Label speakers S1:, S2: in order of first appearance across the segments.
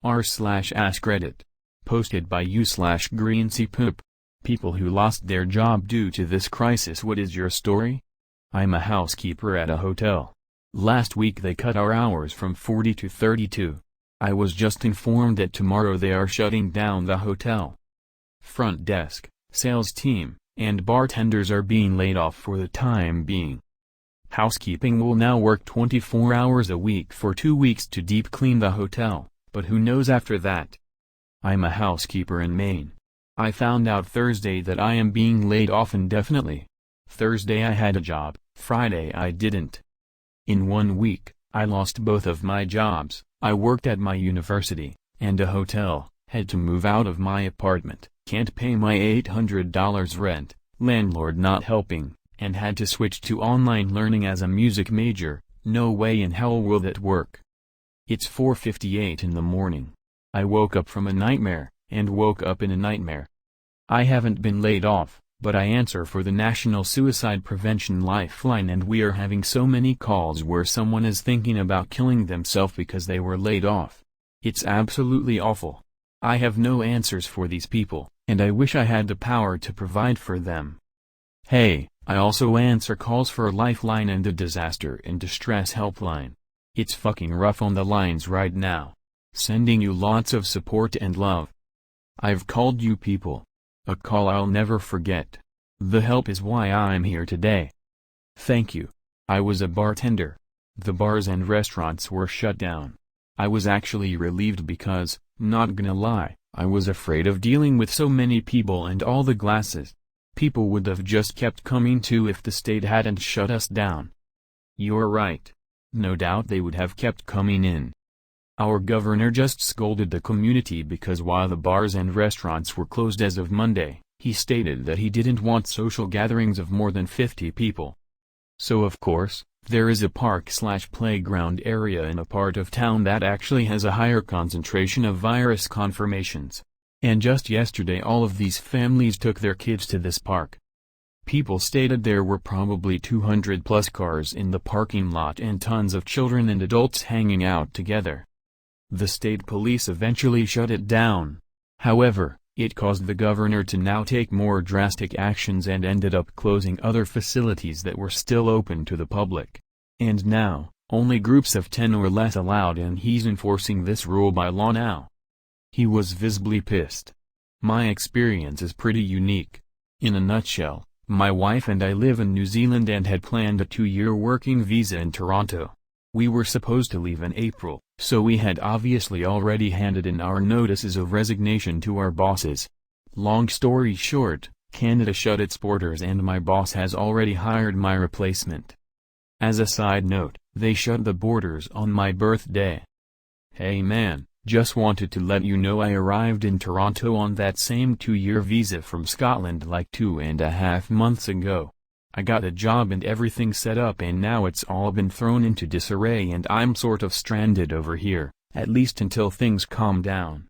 S1: r/AskReddit. Posted by you/greensypoop. People who lost their job due to this crisis. What is your story? I'm a housekeeper at a hotel. Last week they cut our hours from 40 to 32. I was just informed that tomorrow they are shutting down the hotel. Front desk, sales team, and bartenders are being laid off for the time being. Housekeeping will now work 24 hours a week for 2 weeks to deep clean the hotel, but who knows after that? I'm a housekeeper in Maine. I found out Thursday that I am being laid off indefinitely. Thursday I had a job, Friday I didn't. In 1 week, I lost both of my jobs. I worked at my university, and a hotel, had to move out of my apartment, can't pay my $800 rent, landlord not helping, and had to switch to online learning as a music major. No way in hell will that work. It's 4:58 in the morning. I woke up from a nightmare, and woke up in a nightmare. I haven't been laid off, but I answer for the National Suicide Prevention Lifeline, and we are having so many calls where someone is thinking about killing themselves because they were laid off. It's absolutely awful. I have no answers for these people, and I wish I had the power to provide for them. Hey, I also answer calls for Lifeline and the Disaster and Distress Helpline. It's fucking rough on the lines right now. Sending you lots of support and love. I've called you people. A call I'll never forget. The help is why I'm here today. Thank you. I was a bartender. The bars and restaurants were shut down. I was actually relieved because, not gonna lie, I was afraid of dealing with so many people and all the glasses. People would have just kept coming too if the state hadn't shut us down. You're right. No doubt they would have kept coming in. Our governor just scolded the community because while the bars and restaurants were closed as of Monday, he stated that he didn't want social gatherings of more than 50 people. So of course, there is a park/playground area in a part of town that actually has a higher concentration of virus confirmations. And just yesterday all of these families took their kids to this park. People stated there were probably 200 plus cars in the parking lot and tons of children and adults hanging out together. The state police eventually shut it down. However, it caused the governor to now take more drastic actions and ended up closing other facilities that were still open to the public. And now, only groups of 10 or less allowed, and he's enforcing this rule by law now. He was visibly pissed. My experience is pretty unique. In a nutshell, my wife and I live in New Zealand and had planned a 2-year working visa in Toronto. We were supposed to leave in April, so we had obviously already handed in our notices of resignation to our bosses. Long story short, Canada shut its borders and my boss has already hired my replacement. As a side note, they shut the borders on my birthday. Hey man. Just wanted to let you know I arrived in Toronto on that same 2-year visa from Scotland like 2.5 months ago. I got a job and everything set up, and now it's all been thrown into disarray and I'm sort of stranded over here, at least until things calm down.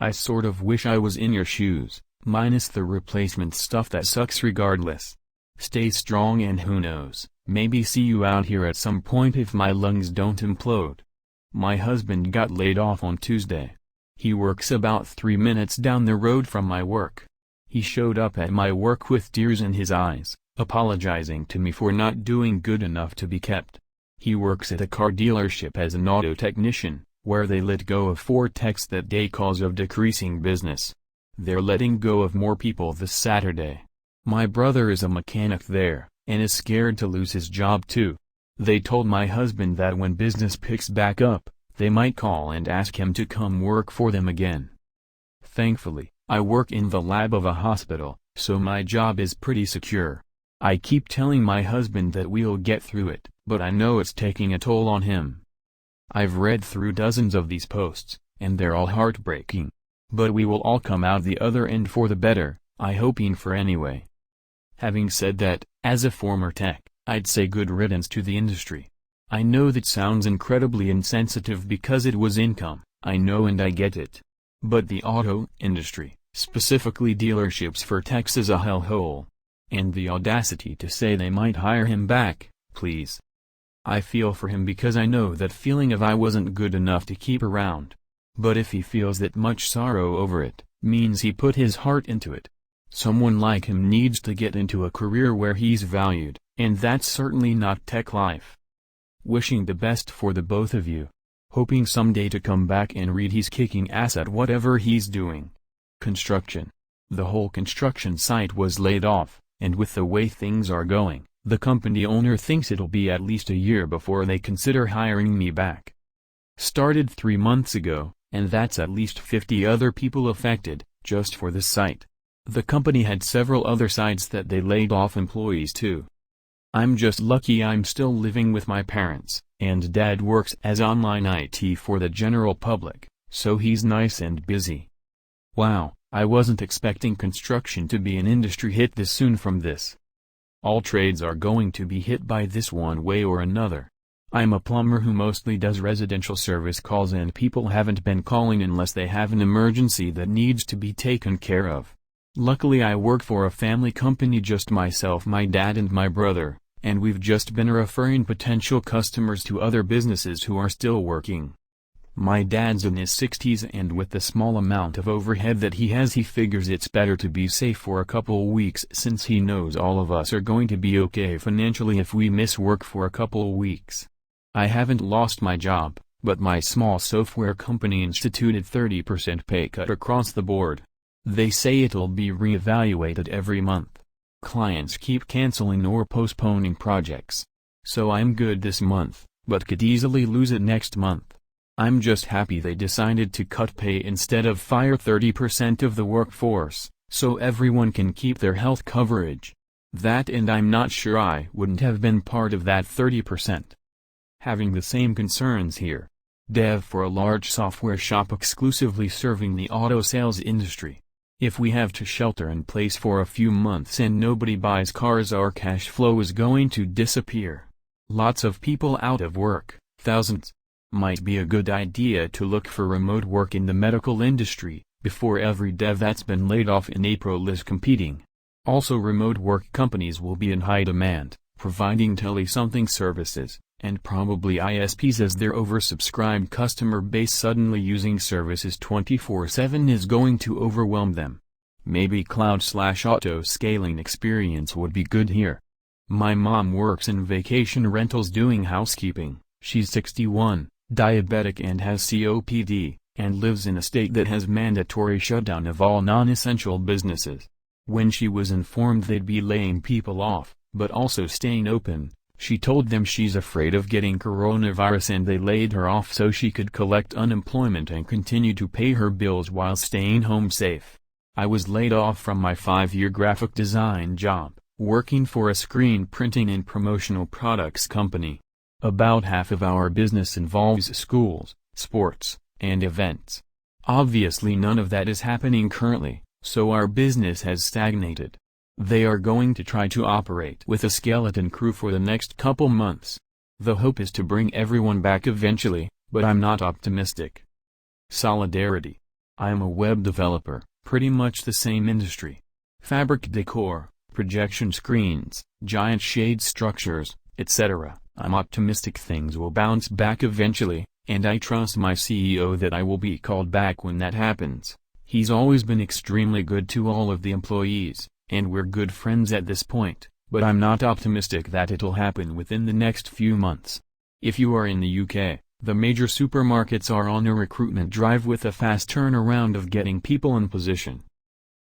S1: I sort of wish I was in your shoes, minus the replacement stuff that sucks regardless. Stay strong and who knows, maybe see you out here at some point if my lungs don't implode. My husband got laid off on Tuesday. He works about 3 minutes down the road from my work. He showed up at my work with tears in his eyes, apologizing to me for not doing good enough to be kept. He works at a car dealership as an auto technician, where they let go of 4 techs that day cause of decreasing business. They're letting go of more people this Saturday. My brother is a mechanic there, and is scared to lose his job too. They told my husband that when business picks back up, they might call and ask him to come work for them again. Thankfully, I work in the lab of a hospital, so my job is pretty secure. I keep telling my husband that we'll get through it, but I know it's taking a toll on him. I've read through dozens of these posts, and they're all heartbreaking. But we will all come out the other end for the better, I hoping for anyway. Having said that, as a former tech, I'd say good riddance to the industry. I know that sounds incredibly insensitive because it was income, I know and I get it. But the auto industry, specifically dealerships for techs, is a hellhole. And the audacity to say they might hire him back, please. I feel for him because I know that feeling of I wasn't good enough to keep around. But if he feels that much sorrow over it, means he put his heart into it. Someone like him needs to get into a career where he's valued, and that's certainly not tech life. Wishing the best for the both of you. Hoping someday to come back and read he's kicking ass at whatever he's doing. Construction. The whole construction site was laid off, and with the way things are going, the company owner thinks it'll be at least a year before they consider hiring me back. Started 3 months ago, and that's at least 50 other people affected, just for this site. The company had several other sites that they laid off employees to. I'm just lucky I'm still living with my parents, and Dad works as online IT for the general public, so he's nice and busy. Wow, I wasn't expecting construction to be an industry hit this soon from this. All trades are going to be hit by this one way or another. I'm a plumber who mostly does residential service calls, and people haven't been calling unless they have an emergency that needs to be taken care of. Luckily I work for a family company, just myself, my dad and my brother, and we've just been referring potential customers to other businesses who are still working. My dad's in his 60s, and with the small amount of overhead that he has, he figures it's better to be safe for a couple weeks, since he knows all of us are going to be okay financially if we miss work for a couple weeks. I haven't lost my job, but my small software company instituted 30% pay cut across the board. They say it'll be reevaluated every month. Clients keep canceling or postponing projects. So I'm good this month, but could easily lose it next month. I'm just happy they decided to cut pay instead of fire 30% of the workforce, so everyone can keep their health coverage. That, and I'm not sure I wouldn't have been part of that 30%. Having the same concerns here. Dev for a large software shop exclusively serving the auto sales industry. If we have to shelter in place for a few months and nobody buys cars, our cash flow is going to disappear. Lots of people out of work, thousands. Might be a good idea to look for remote work in the medical industry, before every dev that's been laid off in April is competing. Also, remote work companies will be in high demand, providing tele-something services, and probably ISPs, as their oversubscribed customer base suddenly using services 24/7 is going to overwhelm them. Maybe cloud/auto scaling experience would be good here. My mom works in vacation rentals doing housekeeping. She's 61, diabetic and has COPD, and lives in a state that has mandatory shutdown of all non-essential businesses. When she was informed they'd be laying people off, but also staying open, she told them she's afraid of getting coronavirus, and they laid her off so she could collect unemployment and continue to pay her bills while staying home safe. I was laid off from my 5-year graphic design job, working for a screen printing and promotional products company. About half of our business involves schools, sports, and events. Obviously none of that is happening currently, so our business has stagnated. They are going to try to operate with a skeleton crew for the next couple months. The hope is to bring everyone back eventually, but I'm not optimistic. Solidarity. I'm a web developer, pretty much the same industry. Fabric decor, projection screens, giant shade structures, etc. I'm optimistic things will bounce back eventually, and I trust my CEO that I will be called back when that happens. He's always been extremely good to all of the employees, and we're good friends at this point, but I'm not optimistic that it'll happen within the next few months. If you are in the UK, the major supermarkets are on a recruitment drive with a fast turnaround of getting people in position.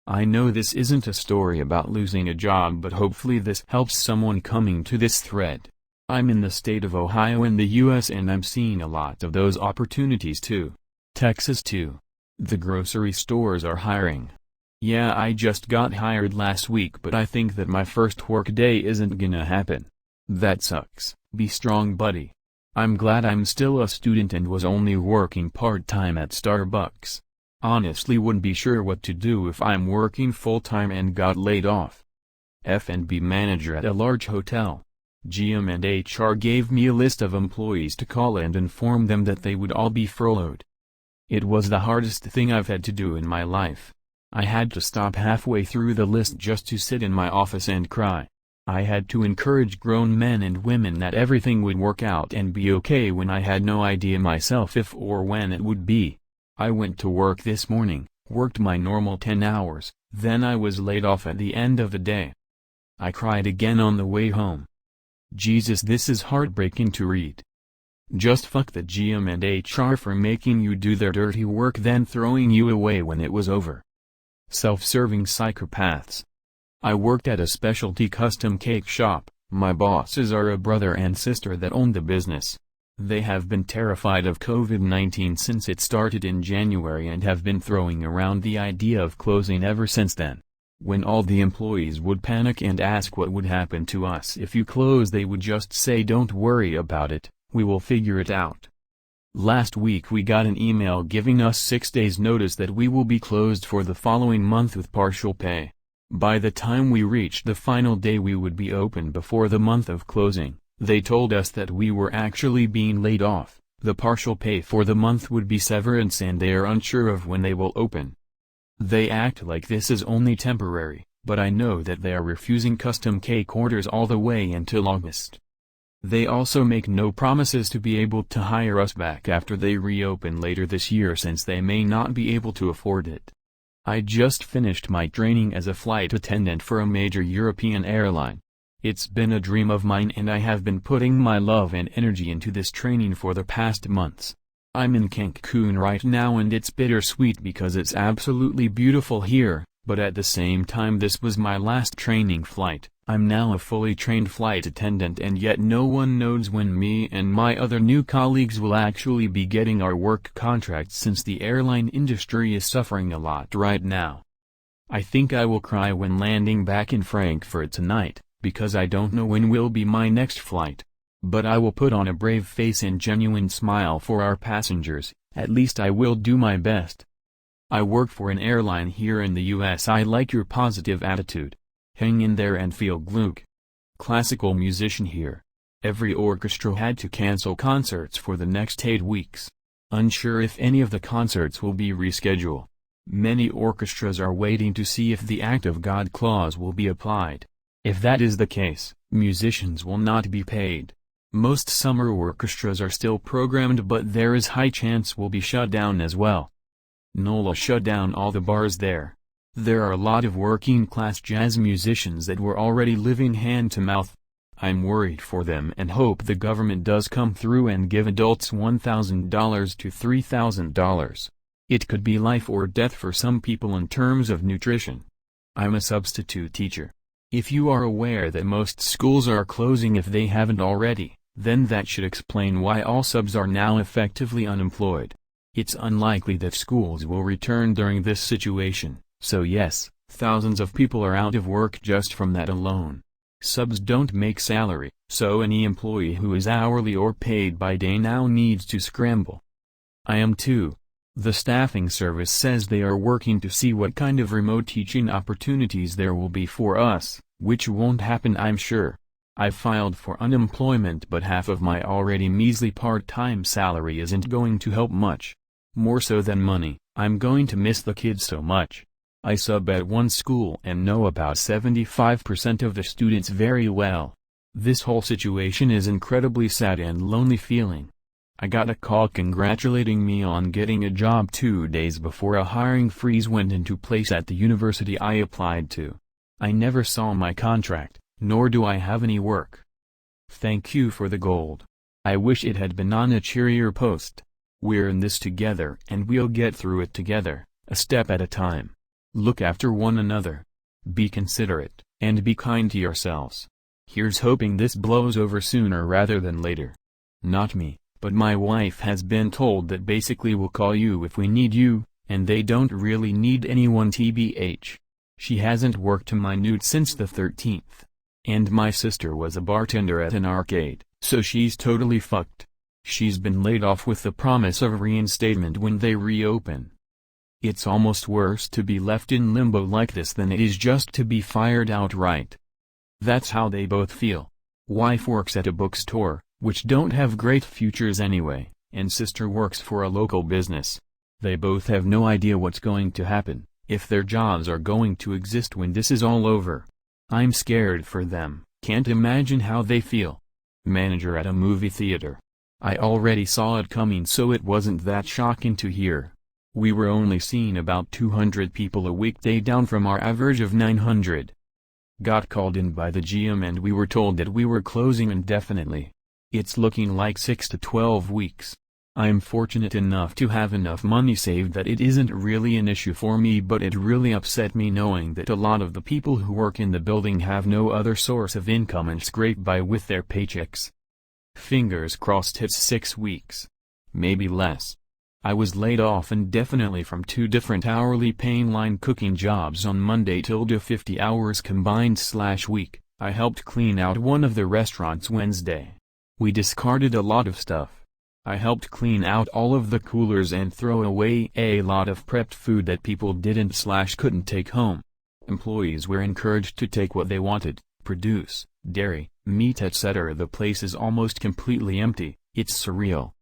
S1: I know this isn't a story about losing a job, but hopefully this helps someone coming to this thread. I'm in the state of Ohio in the US, and I'm seeing a lot of those opportunities too. Texas too. The grocery stores are hiring. Yeah, I just got hired last week, but I think that my first work day isn't gonna happen. That sucks. Be strong, buddy. I'm glad I'm still a student and was only working part-time at Starbucks. Honestly wouldn't be sure what to do if I'm working full-time and got laid off. F&B manager at a large hotel. GM and HR gave me a list of employees to call and inform them that they would all be furloughed. It was the hardest thing I've had to do in my life. I had to stop halfway through the list just to sit in my office and cry. I had to encourage grown men and women that everything would work out and be okay when I had no idea myself if or when it would be. I went to work this morning, worked my normal 10 hours, then I was laid off at the end of the day. I cried again on the way home. Jesus, this is heartbreaking to read. Just fuck the GM and HR for making you do their dirty work then throwing you away when it was over. Self-serving psychopaths. I worked at a specialty custom cake shop. My bosses are a brother and sister that own the business. They have been terrified of COVID-19 since it started in January and have been throwing around the idea of closing ever since then. When all the employees would panic and ask what would happen to us if you close, they would just say, "Don't worry about it, we will figure it out." Last week we got an email giving us 6 days notice that we will be closed for the following month with partial pay. By the time we reached the final day we would be open before the month of closing. They told us that we were actually being laid off, the partial pay for the month would be severance and they are unsure of when they will open. They act like this is only temporary, but I know that they are refusing custom cake orders all the way until August. They also make no promises to be able to hire us back after they reopen later this year since they may not be able to afford it. I just finished my training as a flight attendant for a major European airline. It's been a dream of mine and I have been putting my love and energy into this training for the past months. I'm in Cancun right now and it's bittersweet because it's absolutely beautiful here, but at the same time this was my last training flight. I'm now a fully trained flight attendant and yet no one knows when me and my other new colleagues will actually be getting our work contracts since the airline industry is suffering a lot right now. I think I will cry when landing back in Frankfurt tonight, because I don't know when will be my next flight. But I will put on a brave face and genuine smile for our passengers, at least I will do my best. I work for an airline here in the US. I like your positive attitude. Hang in there and feel glug. Classical musician here. Every orchestra had to cancel concerts for the next 8 weeks. Unsure if any of the concerts will be rescheduled. Many orchestras are waiting to see if the Act of God clause will be applied. If that is the case, musicians will not be paid. Most summer orchestras are still programmed but there is high chance will be shut down as well. NOLA shut down all the bars there. There are a lot of working-class jazz musicians that were already living hand-to-mouth. I'm worried for them and hope the government does come through and give adults $1,000 to $3,000. It could be life or death for some people in terms of nutrition. I'm a substitute teacher. If you are aware that most schools are closing if they haven't already, then that should explain why all subs are now effectively unemployed. It's unlikely that schools will return during this situation, so yes, thousands of people are out of work just from that alone. Subs don't make salary, so any employee who is hourly or paid by day now needs to scramble. I am too. The staffing service says they are working to see what kind of remote teaching opportunities there will be for us, which won't happen I'm sure. I've filed for unemployment but half of my already measly part-time salary isn't going to help much. More so than money, I'm going to miss the kids so much. I sub at one school and know about 75% of the students very well. This whole situation is incredibly sad and lonely feeling. I got a call congratulating me on getting a job 2 days before a hiring freeze went into place at the university I applied to. I never saw my contract, nor do I have any work. Thank you for the gold. I wish it had been on a cheerier post. We're in this together and we'll get through it together, a step at a time. Look after one another. Be considerate, and be kind to yourselves. Here's hoping this blows over sooner rather than later. Not me, but my wife has been told that basically we'll call you if we need you, and they don't really need anyone tbh. She hasn't worked to minute since the 13th. And my sister was a bartender at an arcade, so she's totally fucked. She's been laid off with the promise of reinstatement when they reopen. It's almost worse to be left in limbo like this than it is just to be fired outright. That's how they both feel. Wife works at a bookstore, which don't have great futures anyway, and sister works for a local business. They both have no idea what's going to happen, if their jobs are going to exist when this is all over. I'm scared for them, can't imagine how they feel. Manager at a movie theater. I already saw it coming so it wasn't that shocking to hear. We were only seeing about 200 people a weekday, down from our average of 900. Got called in by the GM and we were told that we were closing indefinitely. It's looking like 6 to 12 weeks. I'm fortunate enough to have enough money saved that it isn't really an issue for me, but it really upset me knowing that a lot of the people who work in the building have no other source of income and scrape by with their paychecks. Fingers crossed it's 6 weeks. Maybe less. I was laid off indefinitely from 2 different hourly paying line cooking jobs on Monday till 50 hours combined/week. I helped clean out one of the restaurants Wednesday. We discarded a lot of stuff. I helped clean out all of the coolers and throw away a lot of prepped food that people didn't/couldn't take home. Employees were encouraged to take what they wanted: produce, dairy, meat, etc. The place is almost completely empty. It's surreal.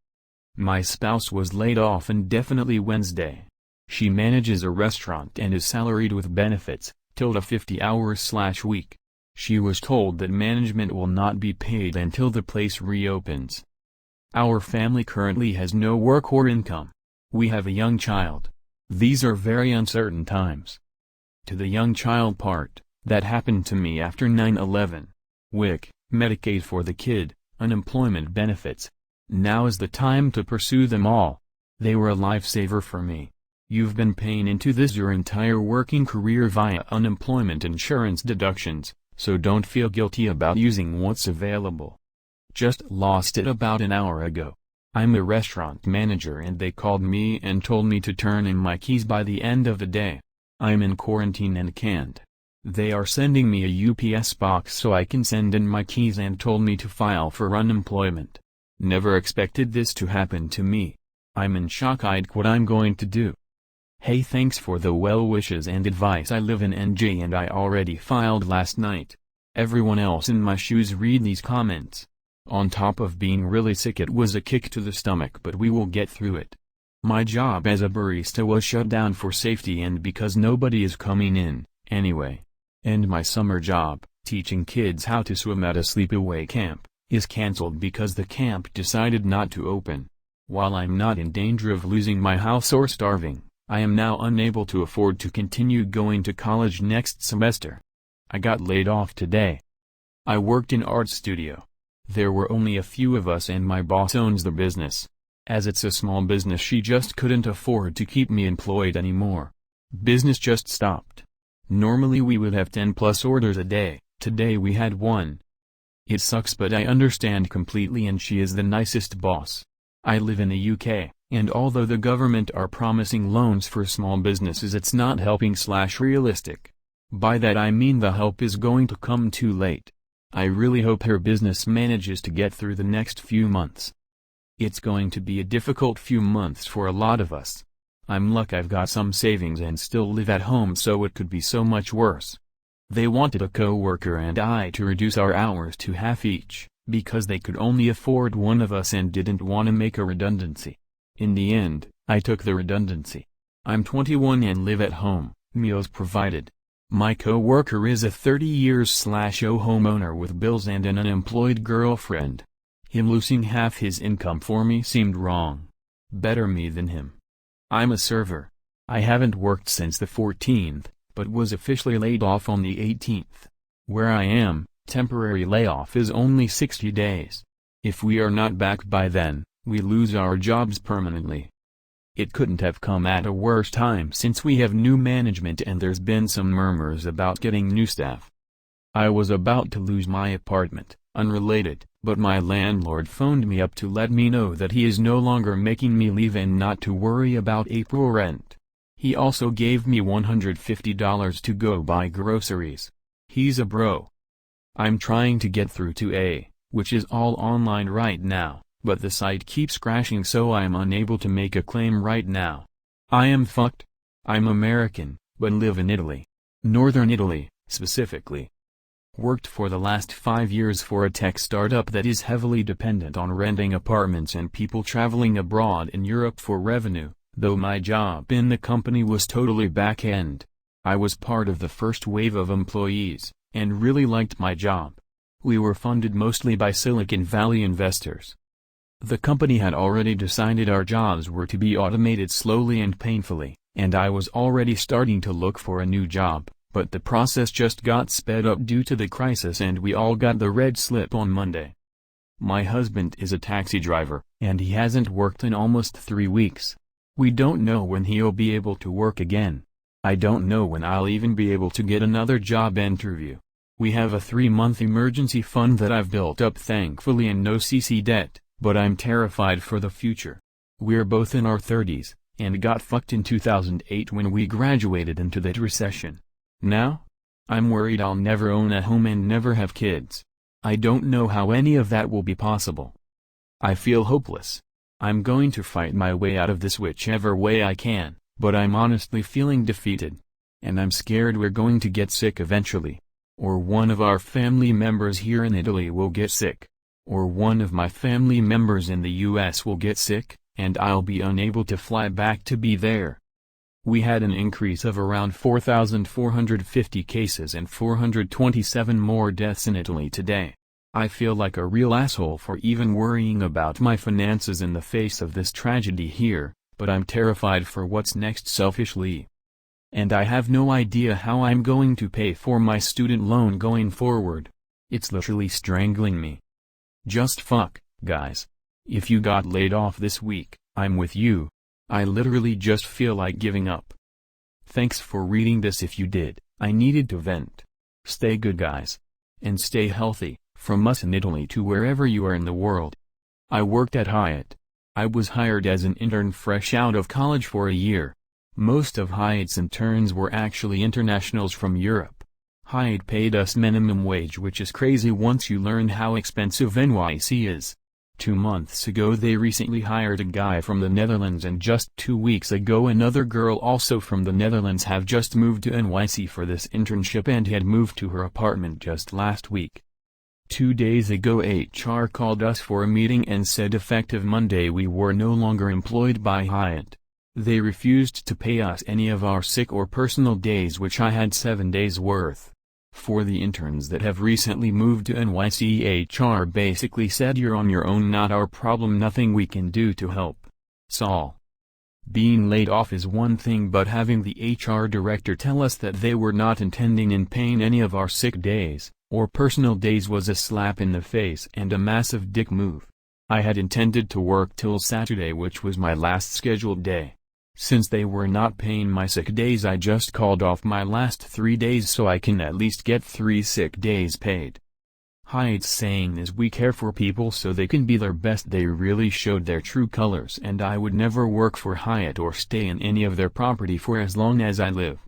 S1: My spouse was laid off indefinitely Wednesday. She manages a restaurant and is salaried with benefits, till 50 hours/week. She was told that management will not be paid until the place reopens. Our family currently has no work or income. We have a young child. These are very uncertain times. To the young child part, that happened to me after 9/11. WIC, Medicaid for the kid, unemployment benefits. Now is the time to pursue them all. They were a lifesaver for me. You've been paying into this your entire working career via unemployment insurance deductions, so don't feel guilty about using what's available. Just lost it about an hour ago. I'm a restaurant manager and they called me and told me to turn in my keys by the end of the day. I'm in quarantine and can't. They are sending me a UPS box so I can send in my keys and told me to file for unemployment. Never expected this to happen to me. I'm in shock. What I'm going to do. Hey, thanks for the well wishes and advice. I live in NJ and I already filed last night. Everyone else in my shoes read these comments. On top of being really sick, it was a kick to the stomach, but we will get through it. My job as a barista was shut down for safety and because nobody is coming in, anyway. And my summer job, teaching kids how to swim at a sleepaway camp, is cancelled because the camp decided not to open. While I'm not in danger of losing my house or starving, I am now unable to afford to continue going to college next semester. I got laid off today. I worked in art studio. There were only a few of us and my boss owns the business. As it's a small business, she just couldn't afford to keep me employed anymore. Business just stopped. Normally we would have 10+ orders a day, today we had 1. It sucks, but I understand completely, and she is the nicest boss. I live in the UK, and although the government are promising loans for small businesses, it's not helping/realistic. By that I mean the help is going to come too late. I really hope her business manages to get through the next few months. It's going to be a difficult few months for a lot of us. I'm lucky I've got some savings and still live at home, so it could be so much worse. They wanted a co-worker and I to reduce our hours to half each, because they could only afford one of us and didn't want to make a redundancy. In the end, I took the redundancy. I'm 21 and live at home, meals provided. My co-worker is a 30-years/old homeowner with bills and an unemployed girlfriend. Him losing half his income for me seemed wrong. Better me than him. I'm a server. I haven't worked since the 14th, but was officially laid off on the 18th. Where I am, temporary layoff is only 60 days. If we are not back by then, we lose our jobs permanently. It couldn't have come at a worse time since we have new management and there's been some murmurs about getting new staff. I was about to lose my apartment, unrelated, but my landlord phoned me up to let me know that he is no longer making me leave and not to worry about April rent. He also gave me $150 to go buy groceries. He's a bro. I'm trying to get through to A, which is all online right now, but the site keeps crashing, so I am unable to make a claim right now. I am fucked. I'm American, but live in Italy. Northern Italy, specifically. Worked for the last 5 years for a tech startup that is heavily dependent on renting apartments and people traveling abroad in Europe for revenue, though my job in the company was totally back-end. I was part of the first wave of employees, and really liked my job. We were funded mostly by Silicon Valley investors. The company had already decided our jobs were to be automated slowly and painfully, and I was already starting to look for a new job, but the process just got sped up due to the crisis and we all got the red slip on Monday. My husband is a taxi driver, and he hasn't worked in almost 3 weeks. We don't know when he'll be able to work again. I don't know when I'll even be able to get another job interview. We have a 3-month emergency fund that I've built up thankfully and no CC debt, but I'm terrified for the future. We're both in our 30s, and got fucked in 2008 when we graduated into that recession. Now? I'm worried I'll never own a home and never have kids. I don't know how any of that will be possible. I feel hopeless. I'm going to fight my way out of this whichever way I can, but I'm honestly feeling defeated. And I'm scared we're going to get sick eventually. Or one of our family members here in Italy will get sick. Or one of my family members in the US will get sick, and I'll be unable to fly back to be there. We had an increase of around 4,450 cases and 427 more deaths in Italy today. I feel like a real asshole for even worrying about my finances in the face of this tragedy here, but I'm terrified for what's next selfishly. And I have no idea how I'm going to pay for my student loan going forward. It's literally strangling me. Just fuck, guys. If you got laid off this week, I'm with you. I literally just feel like giving up. Thanks for reading this if you did, I needed to vent. Stay good guys. And stay healthy, from us in Italy to wherever you are in the world. I worked at Hyatt. I was hired as an intern fresh out of college for a year. Most of Hyatt's interns were actually internationals from Europe. Hyatt paid us minimum wage, which is crazy once you learn how expensive NYC is. 2 months ago they recently hired a guy from the Netherlands, and just 2 weeks ago another girl also from the Netherlands have just moved to NYC for this internship and had moved to her apartment just last week. 2 days ago HR called us for a meeting and said effective Monday we were no longer employed by Hyatt. They refused to pay us any of our sick or personal days, which I had 7 days worth. For the interns that have recently moved to NYC, HR basically said you're on your own, not our problem, nothing we can do to help. Saul. Being laid off is one thing, but having the HR director tell us that they were not intending in paying any of our sick days or personal days was a slap in the face and a massive dick move. I had intended to work till Saturday, which was my last scheduled day. Since they were not paying my sick days, I just called off my last 3 days so I can at least get 3 sick days paid. Hyatt's saying is we care for people so they can be their best. They really showed their true colors, and I would never work for Hyatt or stay in any of their property for as long as I live.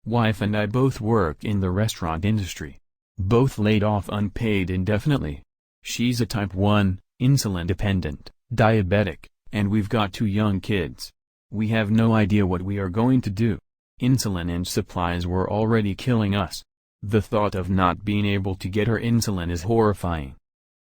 S1: Wife and I both work in the restaurant industry. Both laid off unpaid indefinitely. She's a type 1, insulin dependent, diabetic, and we've got 2 young kids. We have no idea what we are going to do. Insulin and supplies were already killing us. The thought of not being able to get her insulin is horrifying.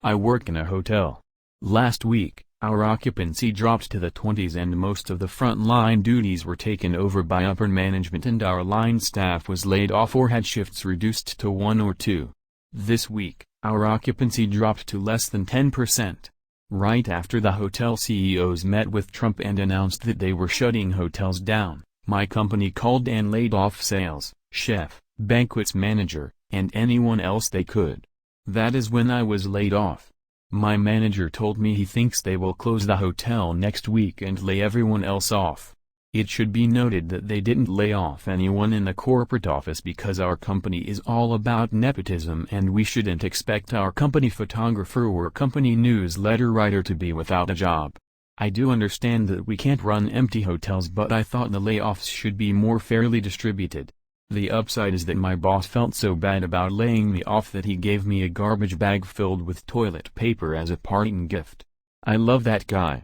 S1: I work in a hotel. Last week, our occupancy dropped to the 20s and most of the front-line duties were taken over by upper management, and our line staff was laid off or had shifts reduced to 1 or 2. This week, our occupancy dropped to less than 10%. Right after the hotel CEOs met with Trump and announced that they were shutting hotels down, my company called and laid off sales, chef, banquets manager, and anyone else they could. That is when I was laid off. My manager told me he thinks they will close the hotel next week and lay everyone else off. It should be noted that they didn't lay off anyone in the corporate office because our company is all about nepotism and we shouldn't expect our company photographer or company newsletter writer to be without a job. I do understand that we can't run empty hotels, but I thought the layoffs should be more fairly distributed. The upside is that my boss felt so bad about laying me off that he gave me a garbage bag filled with toilet paper as a parting gift. I love that guy.